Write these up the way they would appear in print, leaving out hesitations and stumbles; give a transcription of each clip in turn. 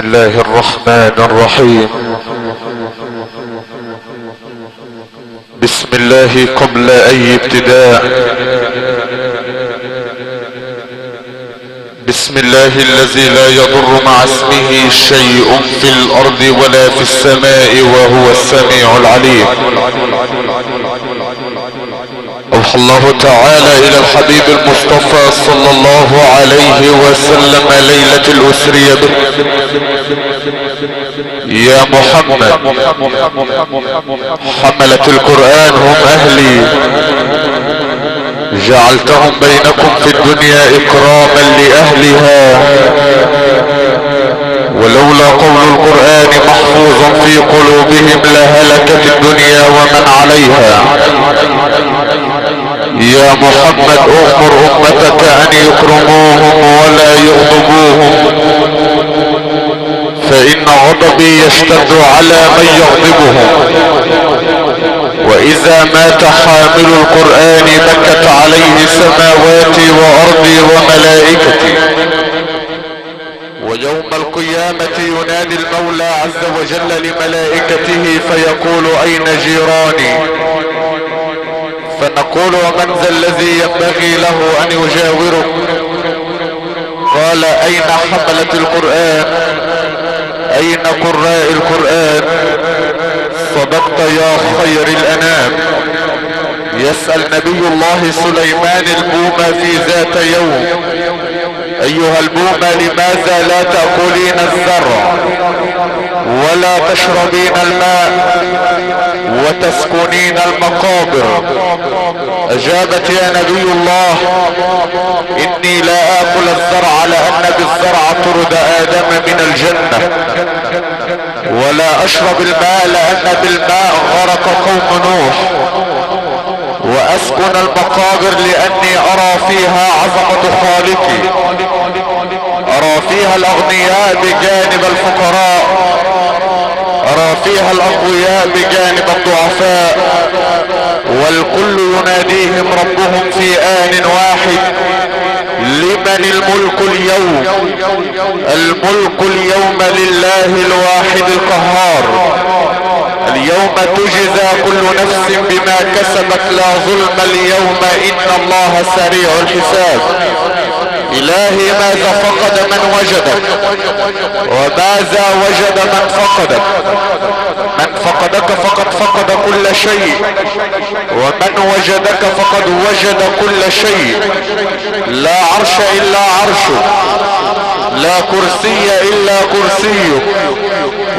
الله الرحمن الرحيم. بسم الله قبل اي ابتداء. بسم الله الذي لا يضر مع اسمه شيء في الارض ولا في السماء وهو السميع العليم. اوحى الله تعالى الى الحبيب المصطفى صلى الله عليه وسلم ليلة الاسرية به: يا محمد حملة القرآن هم اهلي، جعلتهم بينكم في الدنيا اكراما لاهلها، ولولا قول القرآن محفوظا في قلوبهم لهلكت الدنيا ومن عليها. يا محمد امر امتك ان يكرموهم ولا يغضبوهم، فان غضبي يشتد على من يغضبهم. واذا مات حامل القرآن بكت عليه سماواتي وارضي وملائكتي. ويوم القيامة ينادي المولى عز وجل لملائكته فيقول: اين جيراني؟ فنقول: ومن ذا الذي ينبغي له ان يجاوره؟ قال: اين حملة القرآن؟ اين قراء القرآن؟ صدقت يا خير الانام. يسأل نبي الله سليمان البومة في ذات يوم: ايها البومة لماذا لا تأكلين الزرع ولا تشربين الماء وتسكنين المقابر؟ اجابت: يا نبي الله، اني لا اكل الزرع لان بالزرع طرد ادم من الجنة، ولا اشرب الماء لان بالماء غرق قوم نوح، واسكن المقابر لاني ارى فيها عظمة خالقي، ارى فيها الاغنياء بجانب الفقراء، ارى فيها الاقوياء بجانب الضعفاء، والكل يناديهم ربهم في آن واحد: لمن الملك اليوم؟ الملك اليوم لله الواحد القهار. اليوم تجزى كل نفس بما كسبت لا ظلم اليوم، ان الله سريع الحساب. الهي ماذا فقد من وجدك، وماذا وجد من فقدك؟ من فقدك فقد فقد كل شيء، ومن وجدك فقد وجد كل شيء. لا عرش الا عرشك، لا كرسي الا كرسيك،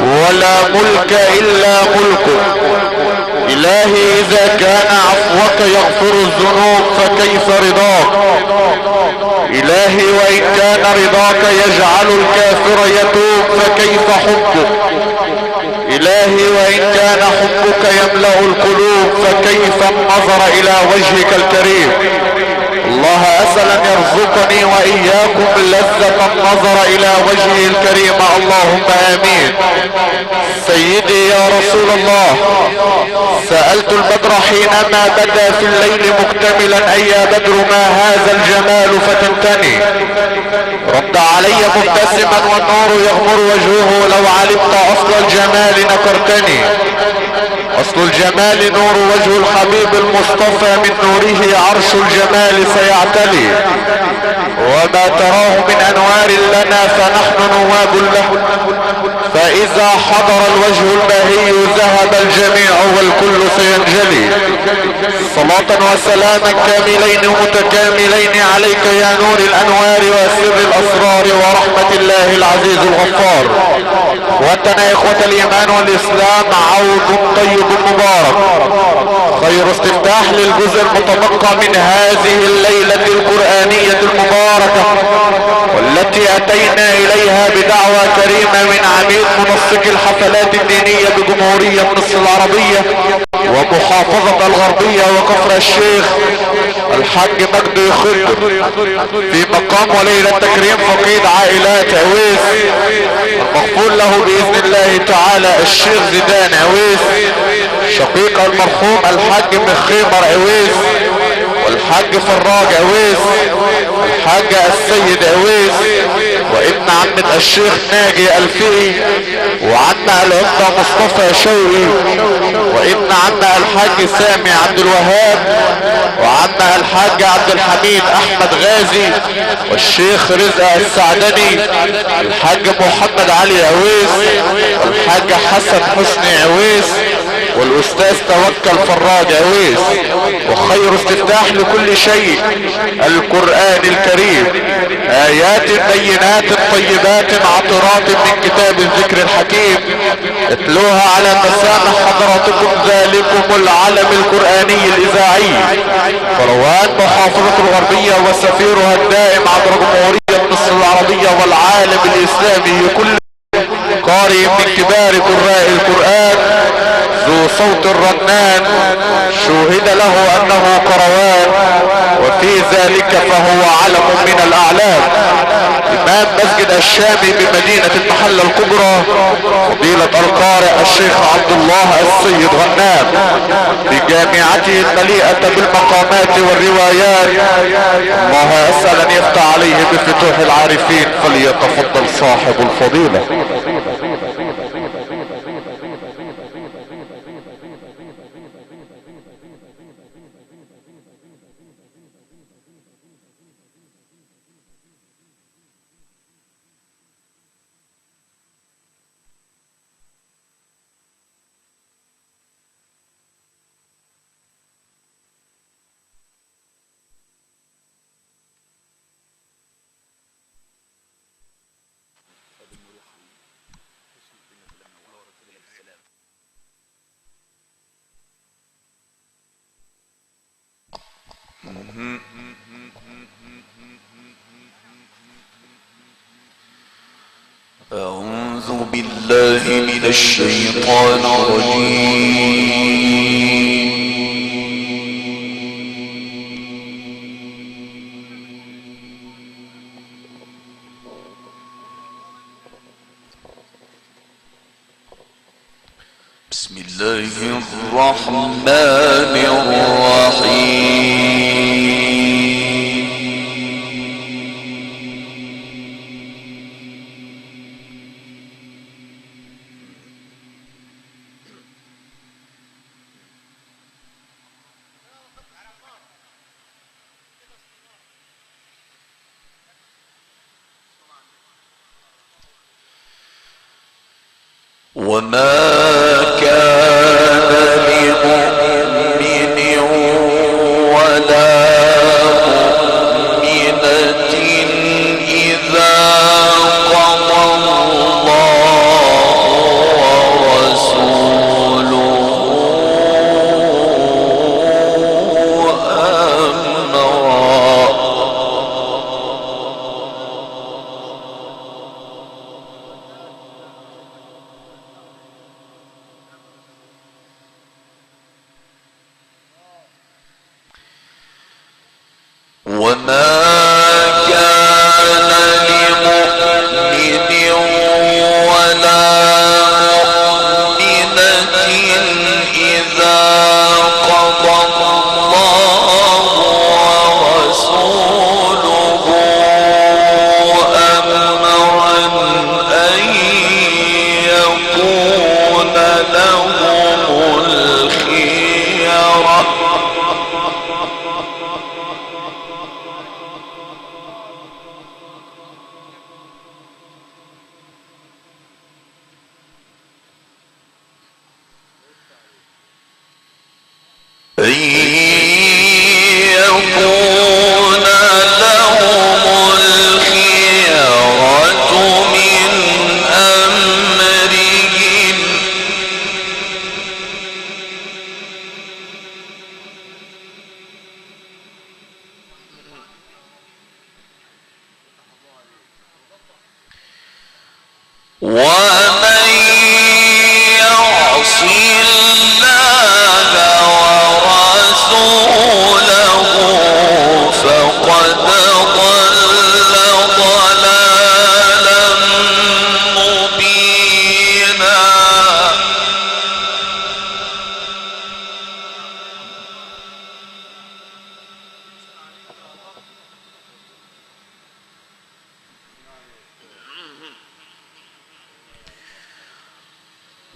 ولا ملك الا ملكك. الهي اذا كان عفوك يغفر الذنوب فكيف رضاك؟ الهي وان كان رضاك يجعل الكافر يتوب فكيف حبك؟ الهي وان كان حبك يملأ القلوب فكيف النظر الى وجهك الكريم؟ الله اسأل ان يرزقني واياكم لذة النظر الى وجهه الكريم، اللهم امين. سيدي يا رسول الله، سألت البدر حينما بدا في الليل مكتملا: اي يا بدر ما هذا الجمال فتنتني؟ رد علي مبتسما والنور يغمر وجهه: لو علمت اصل الجمال نكرتني. اصل الجمال نور وجه الحبيب المصطفى، من نوره عرش الجمال سيعتلي، وما تراه من انوار لنا فنحن نواب له، فاذا حضر الوجه البهي ذهب الجميع والكل سينجلي. صلاة وسلاما كاملين متكاملين عليك يا نور الانوار وسر الاسرار ورحمة الله العزيز الغفار. وانتنا اخوة الايمان والاسلام، عود طيب مبارك، خير استفتاح للجزء المتبقى من هذه الليلة القرآنية المباركة، والتي اتينا اليها بدعوة كريمة من عميد منسق الحفلات الدينية بجمهورية مصر العربية ومحافظة الغربية وكفر الشيخ الحاج مجدي خضر، في مقام وليلة تكريم فقيد عائلات عويس المغفور له باذن الله تعالى الشيخ زيدان عويس، شقيق المرحوم الحاج مخيمر عويس، والحاج فراج عويس، الحاج السيد عويس، وابن عمة الشيخ ناجي الفقي، وعنا العمدة مصطفى شوقي، وابن عمة الحاج سامي عبد الوهاب، وعنا الحاج عبد الحميد احمد غازي، والشيخ رزق السعدني، الحاج محمد علي عويس، والحاج حسن حسني عويس، والاستاذ توكل فراج عويس. وخير استفتاح لكل شيء القرآن الكريم، ايات بينات طيبات عطرات من كتاب الذكر الحكيم، اتلوها على مسامع حضراتكم ذلكم العلم القرآني الاذاعي فروان محافظة الغربية وسفيرها الدائم عبر جمهورية مصر العربية والعالم الاسلامي كله، قارئ من كبار قراء القرآن، ذو صوت الرنان، شوهد له انه قروان، وفي ذلك فهو علم من الاعلام. امام مسجد الشامي بمدينة المحلة الكبرى، فضيلة القارئ الشيخ عبد الله السيد غنام، بجامعته المليئة بالمقامات والروايات. الله اسأل ان يفتح عليه بفتوح العارفين، فليتفضل صاحب الفضيلة. أعوذ بالله من الشيطان الرجيم. بسم الله الرحمن الرحيم. وما كان لمؤمن ولا مؤمنة إذا قضى الله ورسوله أمرا ومن يعص الله ورسوله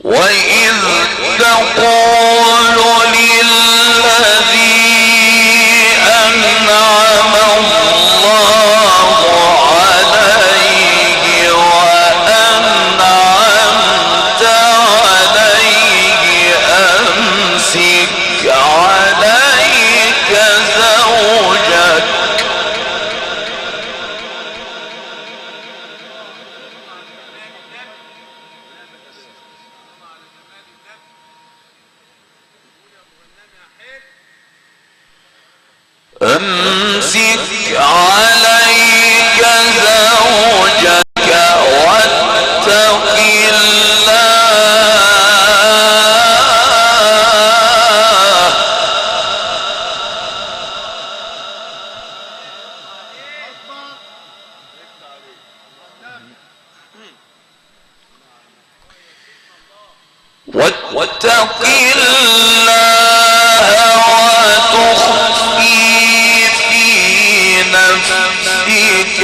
وإذ تقول للذي أنعم الله عليه وأنعمت عليه أمسك عليك زوجك أمسك عليك زوجك واتق الله واتق الله وتخفي في نفسك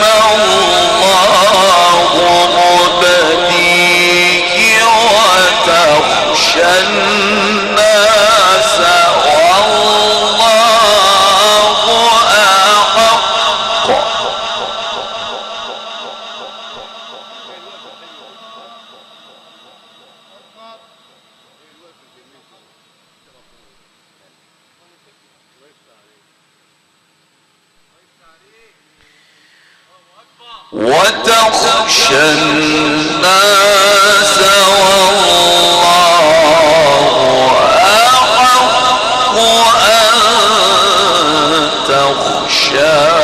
ما الله مبديه وتخشى الناس والله أحق وتخشى الناس والله أحق أن تخشاه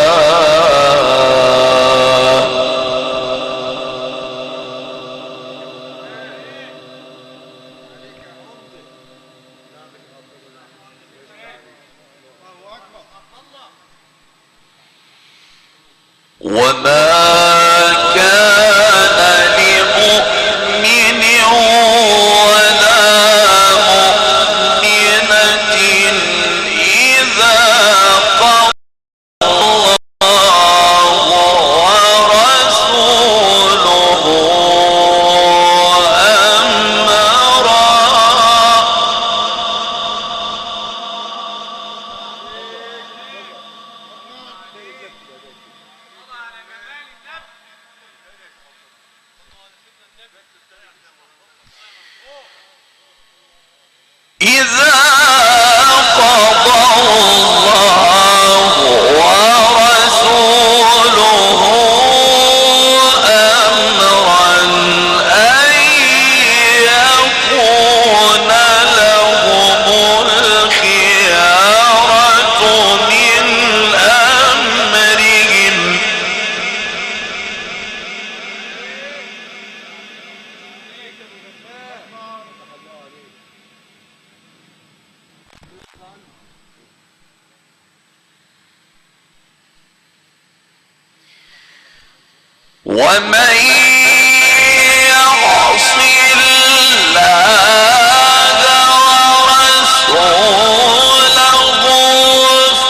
وما كان لمؤمن ولا مؤمنة إذا قضى الله ورسوله أمرا إذا قضى الله ورسوله أمرا أن يكون لهم الخيارة من أمرهم ومن يعص الله ورسوله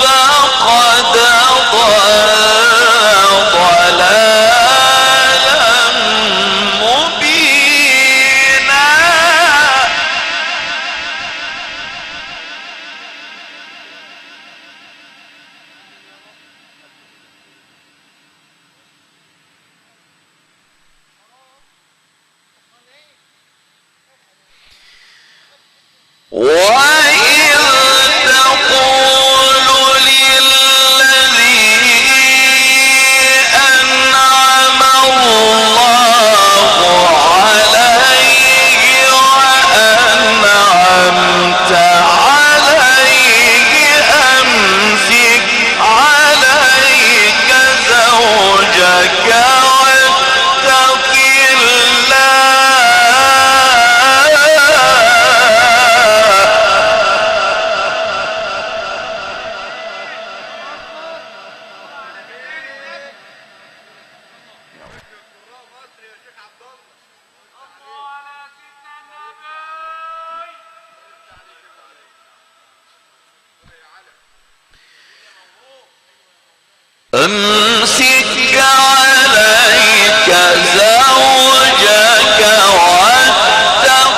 فقد ضل ضلالا مبينا وإذ تقول للذي أنعم الله عليه وأنعمت عليه أمسك عليك زوجك واتق أمسك عليك زوجك واتق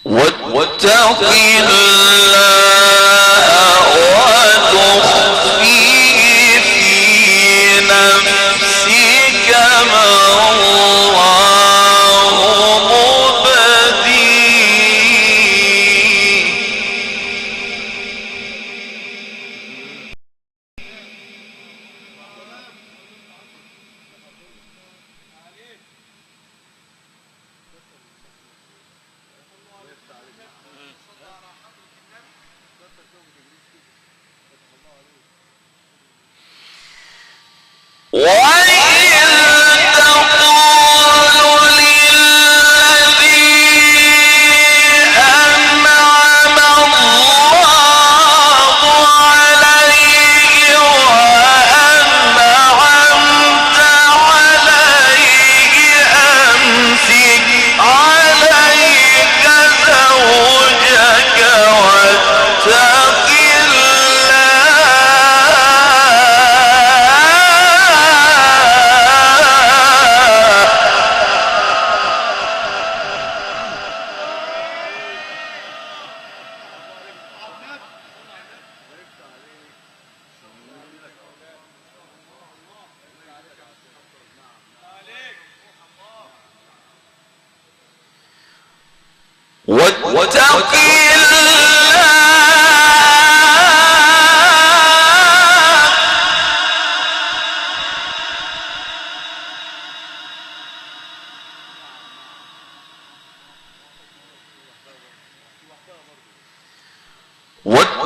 واتق الله وتخفي في نفسك ما الله مبديه.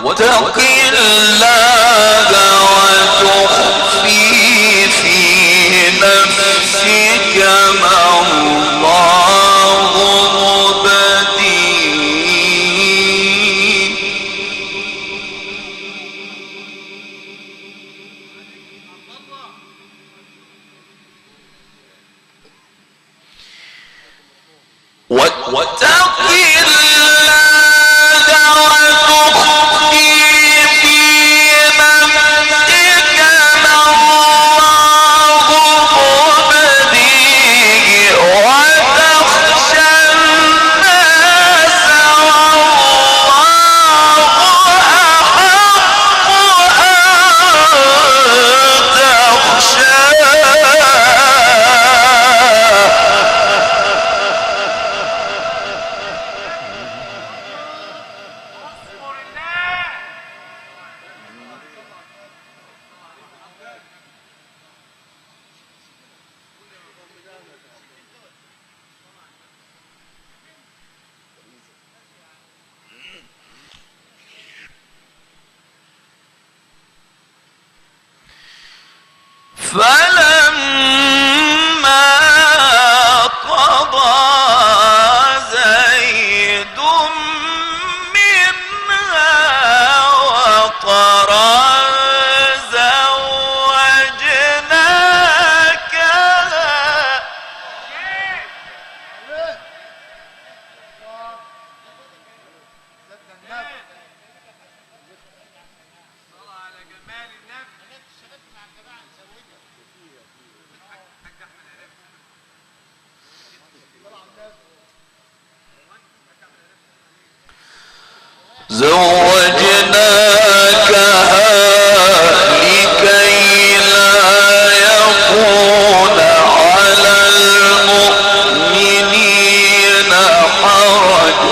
واتق الله وتخفي في نفسك ما الله مبديه. واتق فلما قضى زيد منها وطرا زوجناكها. زوجناكها لكي لا يكون على المؤمنين حرج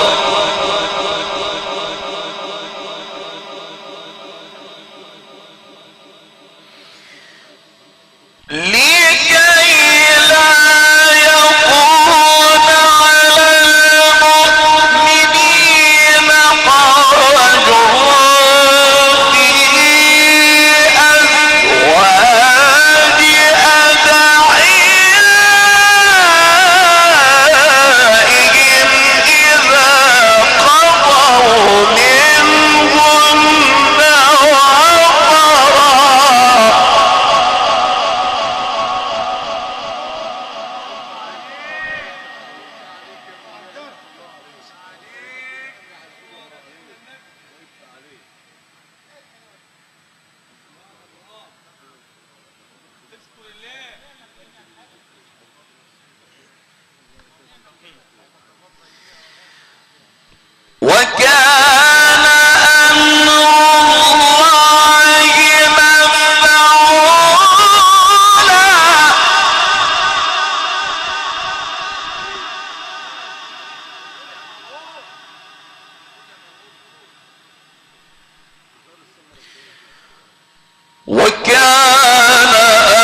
وكان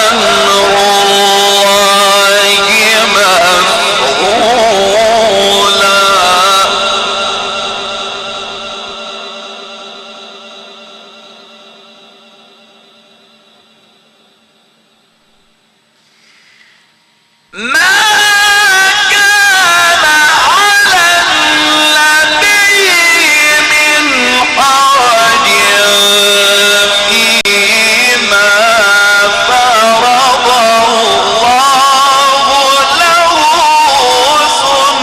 أمر الله مفعولا. ما كان على النبي من حرج فيما فرض الله له سنة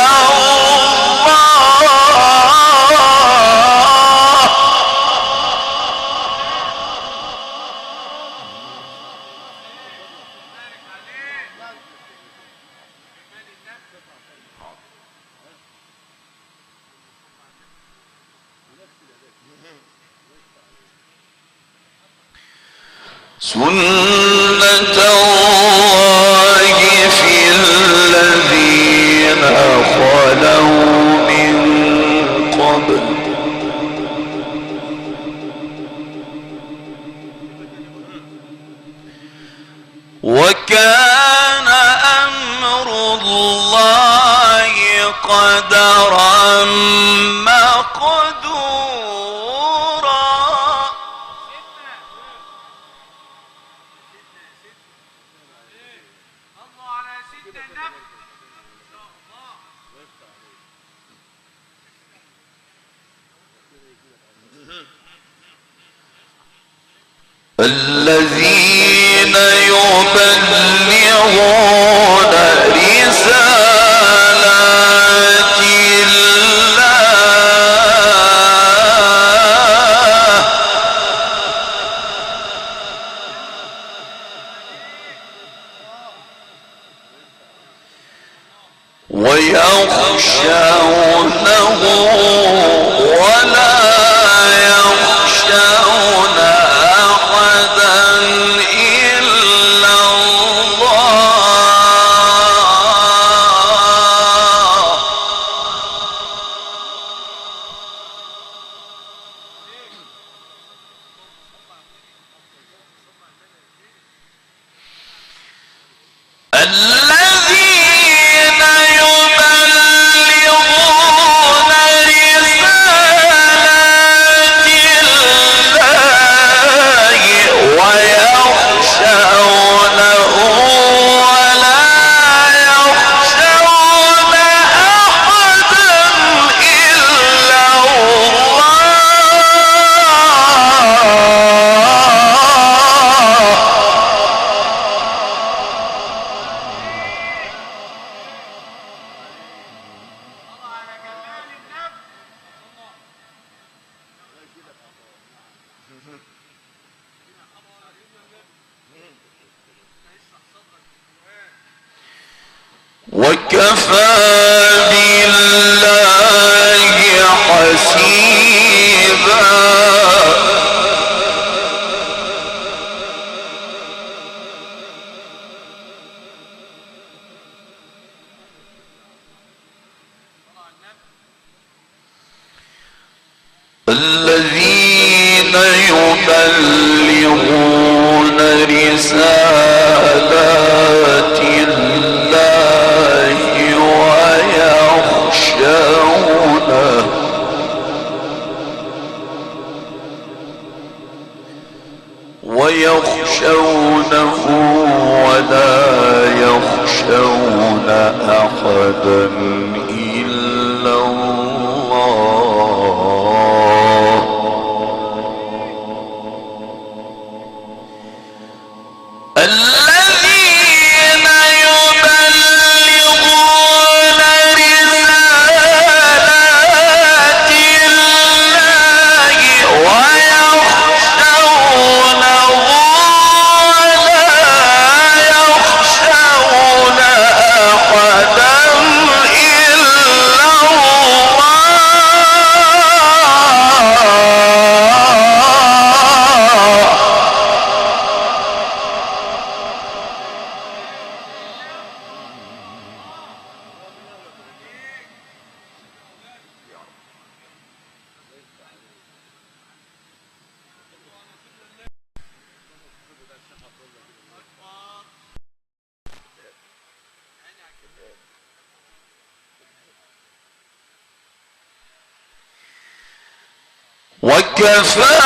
الله. سنة الله في الذين خلوا من قبل وكان أمر الله قدرا مقدورا. الذين يبلغون رسالات الله ويخشونه ولا يخشون أحدا إلا الله. الذين يبلغون رسالات الله ويخشونه ولا يخشون أحدا إلا الله. وكفى بالله حسيبا. الذين يبلغون رسالات الله ويخشونه ولا يخشون أحدا إلا الله. الذين يبلغون رسالات الله ويخشونه ولا يخشون أحدا إلا وكفى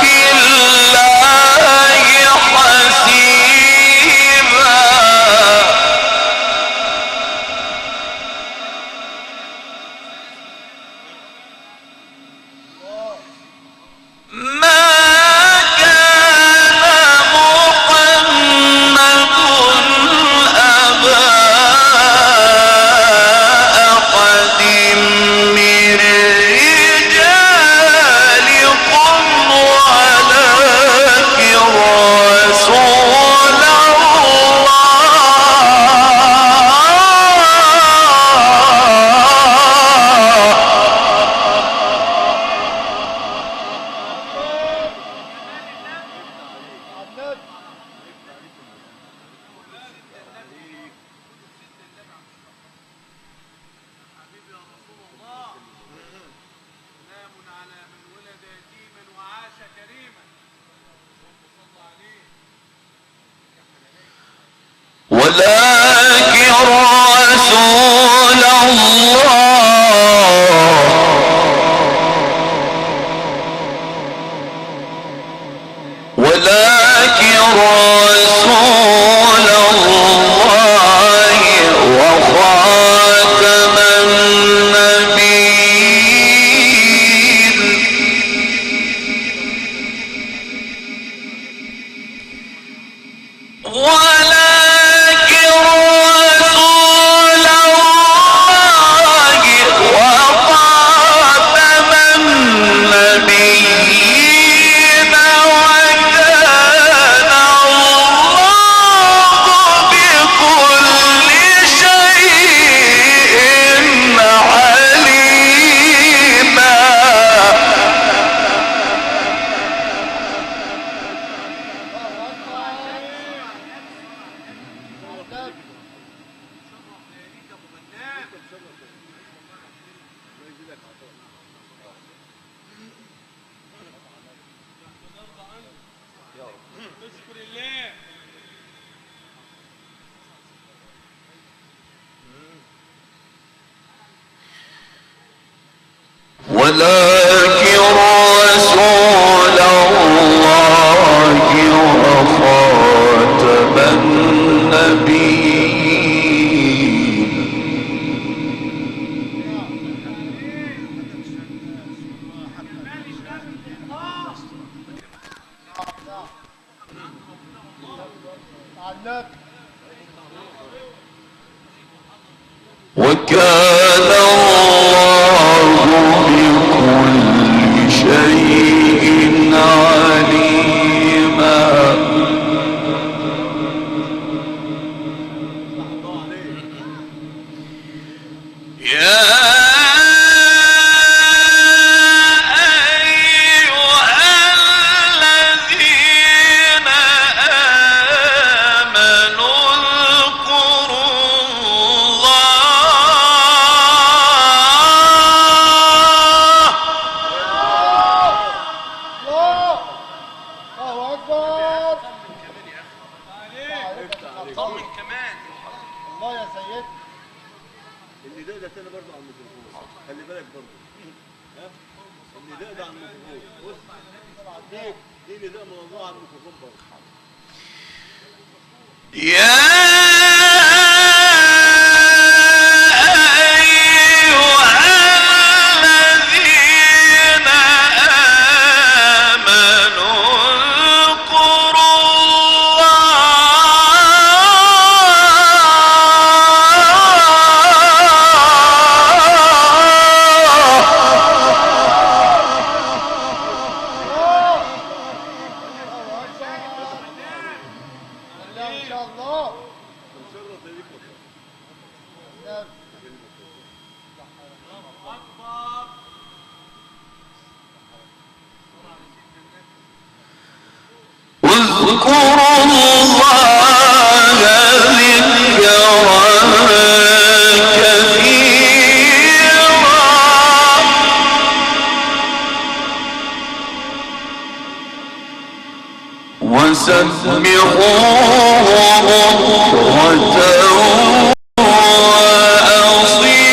بالله حسيبا ما كان محمد أبا أحد من رجالكم ولكن رسول ولكن رسول الله ولكن رسول الله وخاتم النبيين ولكن رسول الله وخاتم النبيين وكان الله بكل شيء عليما ولكن رسول الله وخاتم النبيين وكان الله بكل شيء عليما يا أيها الذين آمنوا اذكروا النداء ده تاني برضه على الميكروفون، خلي بالك برضه. ها؟ النداء ده على الميكروفون، بص دي نداء من الله على الميكروفون برضه. يا أيها الذين آمنوا اذكروا اذكروا الله ذكرا كثيرا وسبحوه بكرة وأصيلا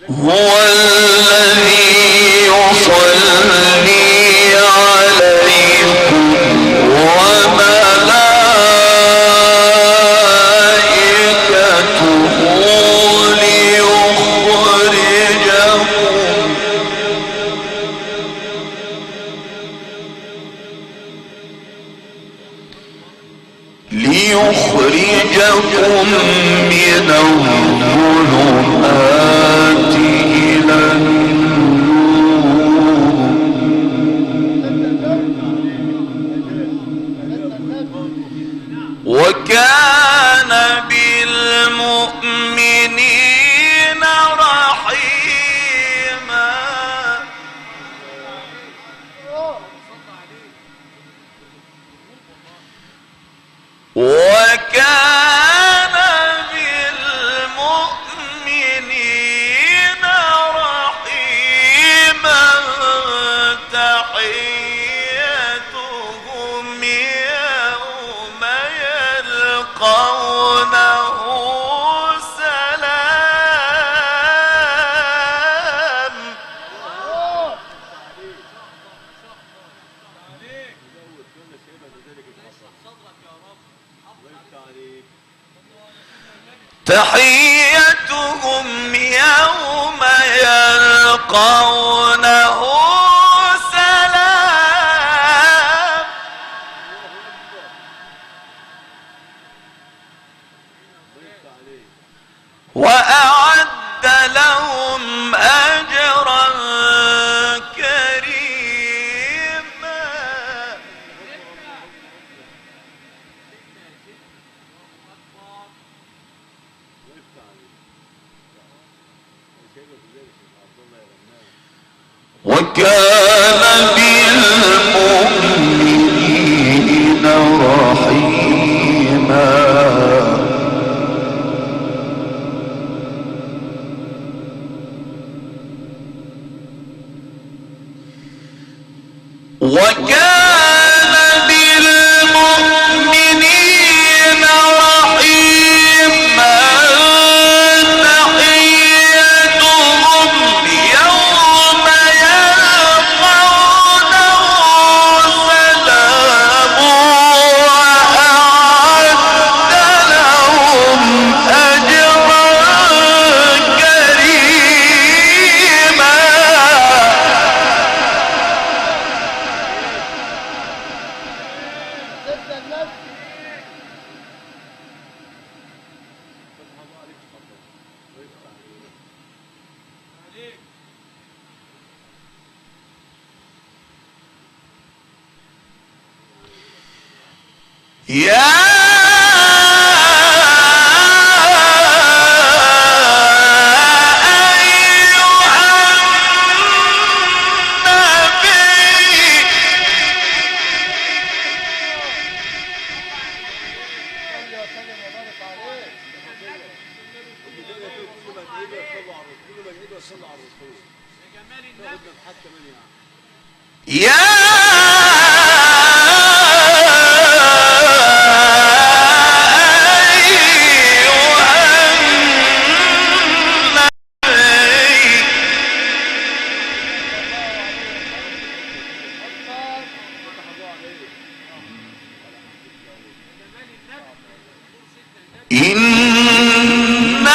هو الذي يصلي عليكم وملائكته ليخرجكم من الظلمات إلى النور وكان بالمؤمنين رحيما. وكان بالمؤمنين رحيما. تحيتهم يوم يلقونه سلام. تحيتهم يوم يلقونه سلام. وأعد لهم أجرا كريما. وكان بالمؤمنين رحيما. وكان بالمؤمنين رحيما. تحيتهم يوم يلقونه سلام. وأعد لهم أجرا كريما. يا إنا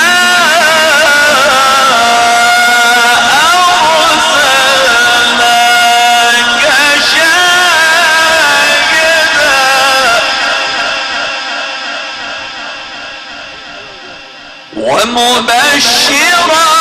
ومبشرا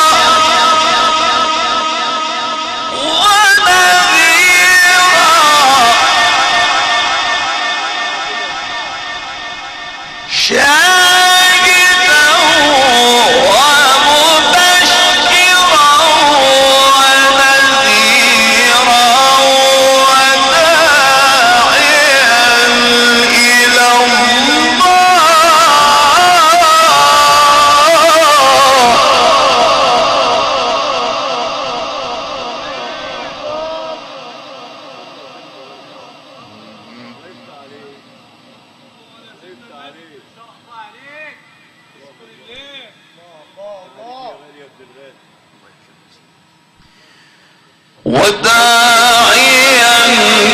وداعيا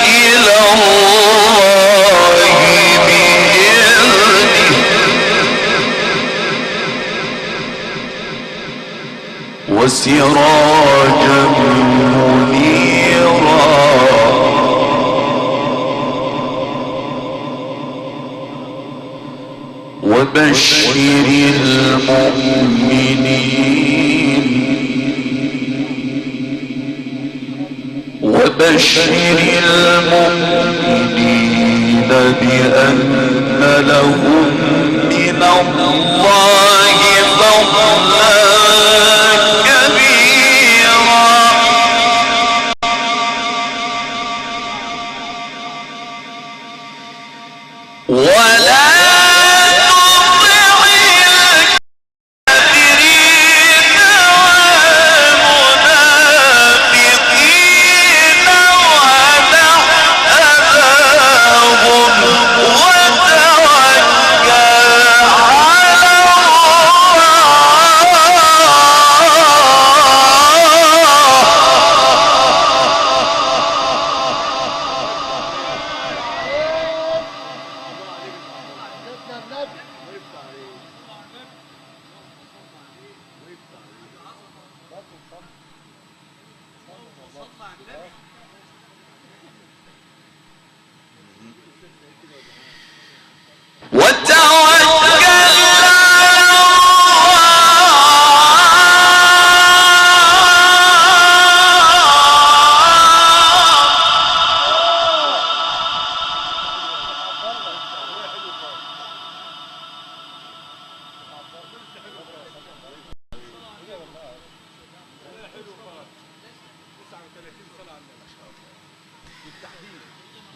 إلى الله بإذنه وسراجا منيرا وبشر المؤمنين بأن لهم من الله فضلا كبيرا ولا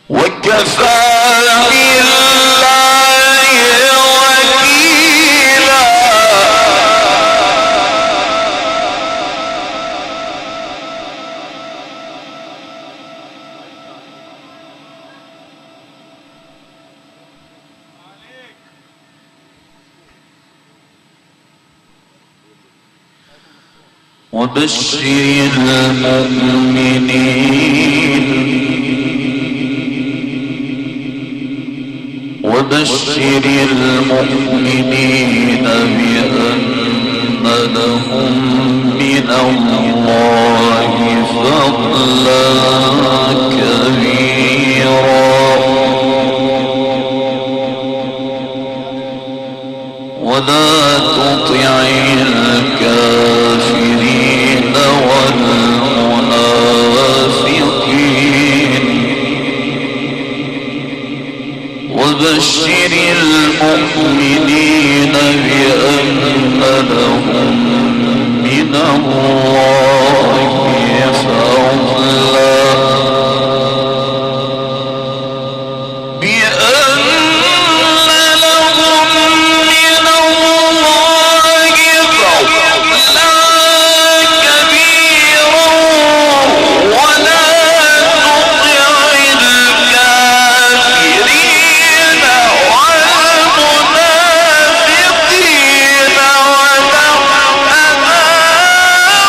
وكفى بالله وكيلا وبشر المؤمنين بأن لهم من الله فضلا كبيرا ولا تطع الكافرين والمنافقين وبشر المؤمنين بأن لهم من الله فضلا والمنافقين ودع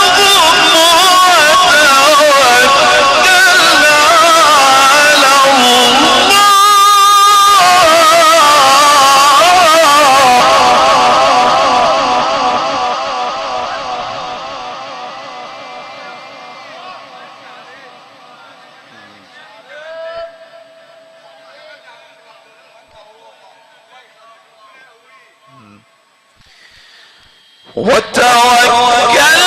أذاهم وتوكل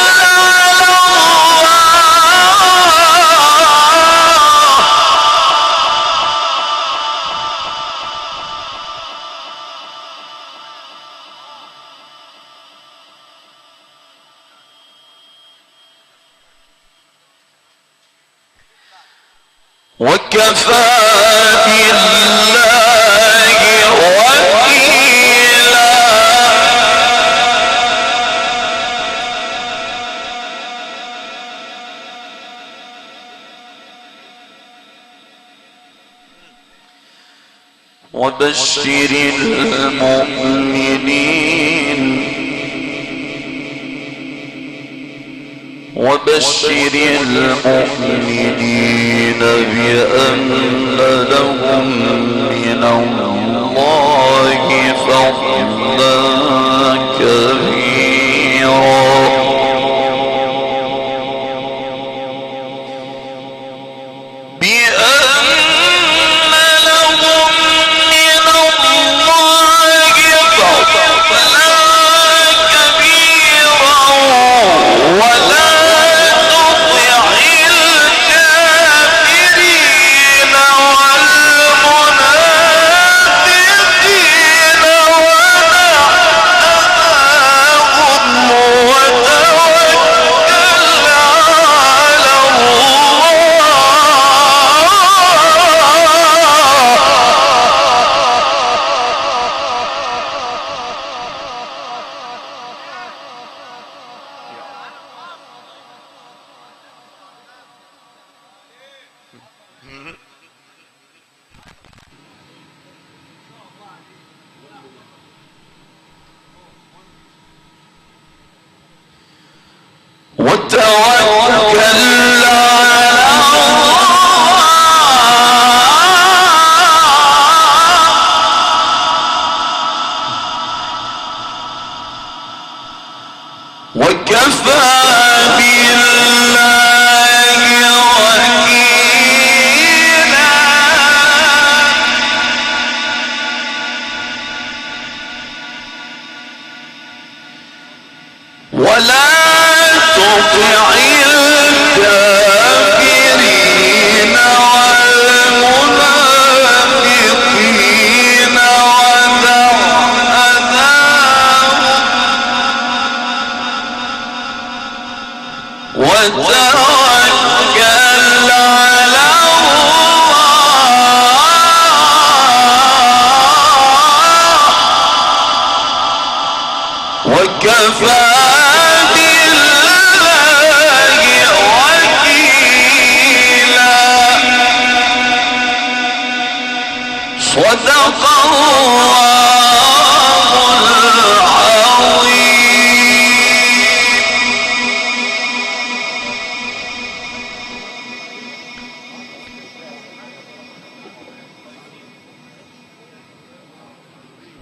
وكفى بالله وكيلا. وبشر المؤمنين وبشر المؤمنين بأن لهم من الله فضلا كبيرا.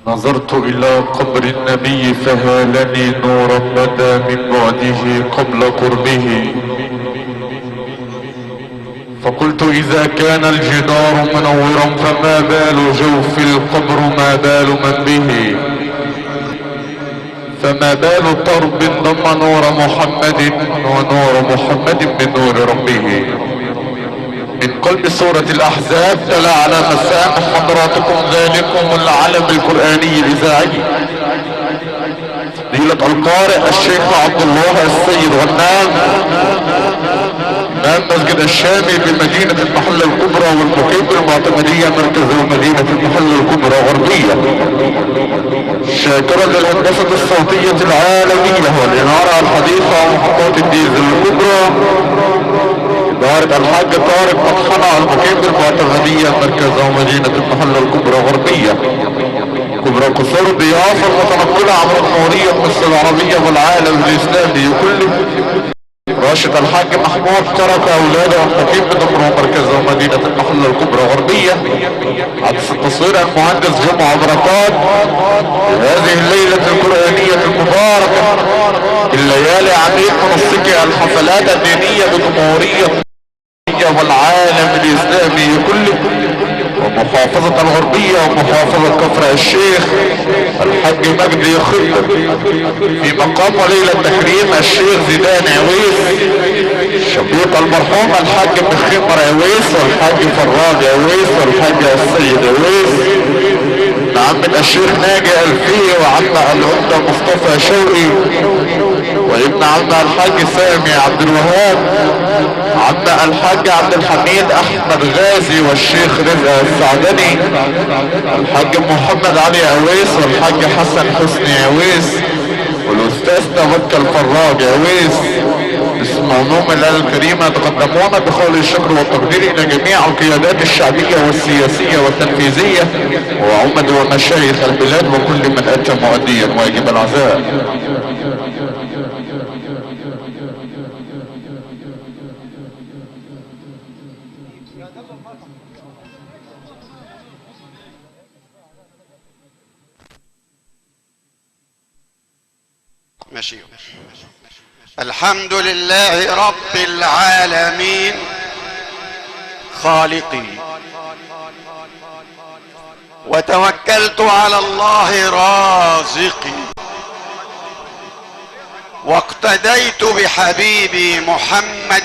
نظرت إلى قبر النبي فهالني نورا بدا من بعده قبل قربه، فقلت إذا كان الجدار منورا فما بال جوف القبر، ما بال من به، فما بال طرب ضم نور محمد ونور محمد من نور ربه. من قلب سورة الأحزاب تلا على مسام حضراتكم ذلكم العلم القرآني الإذاعي ليلة القارئ الشيخ عبد الله السيد غنام إمام مسجد الشامي بمدينة المحلة الكبرى والمقيم المعتمدية مركز مدينة المحلة الكبرى غربية، شاكرا للهندسة الصوتية العالمية والإنارة الحديثة ومحطات الديزل الكبرى، إدارة الحاج طارق مطحنة المقيم بالمعتمدية مركز مدينة المحلة الكبرى غربية، كبرى قصور الضيافة المتنقلة عبر الجمهورية مصر العربية والعالم الإسلامي كله. راشد الحاج محمود ترك أولاده المقيم بدمره مركز مدينة المحلة الكبرى غربية. عدس التصوير المهندس جمعة بركات. هذه الليلة القرآنية المباركة الليالي عميق منسكي الحفلات الدينية بالجمهورية والعالم الإسلامي كله، ومحافظة الغربية ومحافظة كفر الشيخ الحاج مجدي خطب، في مقام وليلة تكريم الشيخ زيدان عويس شقيق المرحوم الحاج مخمر عويس والحاج فراج عويس والحاج السيد عويس، عمة الشيخ ناجي الفيه وعمة العمدة مصطفى شوقي وابن عمة الحاج سامي عبد الوهاب، عمة الحاج عبد الحميد احمد غازي والشيخ رزق السعدني، الحاج محمد علي عويس والحاج حسن حسني عويس والاستاذ توكل فراج عويس. باسم عموم الآلة الكريمة يتقدمون بقول الشكر والتقدير الى جميع القيادات الشعبية والسياسية والتنفيذية وعمد ومشايخ البلاد وكل من اتى مؤديا واجب العزاء. ماشي. الحمد لله رب العالمين خالقي، وتوكلت على الله رازقي، واقتديت بحبيبي محمد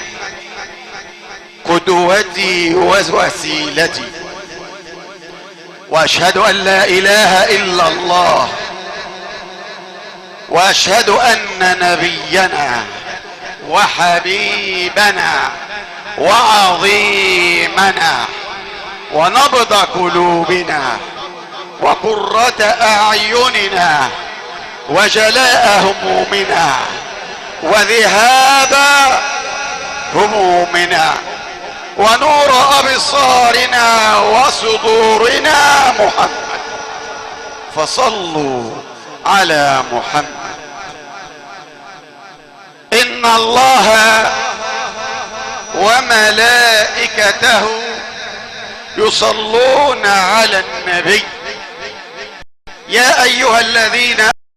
قدوتي ووسيلتي، واشهد ان لا اله الا الله، واشهد ان نبينا وحبيبنا وعظيمنا ونبض قلوبنا وقرة اعيننا وجلاء همومنا وذهاب همومنا ونور ابصارنا وصدورنا محمد، فصلوا على محمد. ان الله وملائكته يصلون على النبي، يا ايها الذين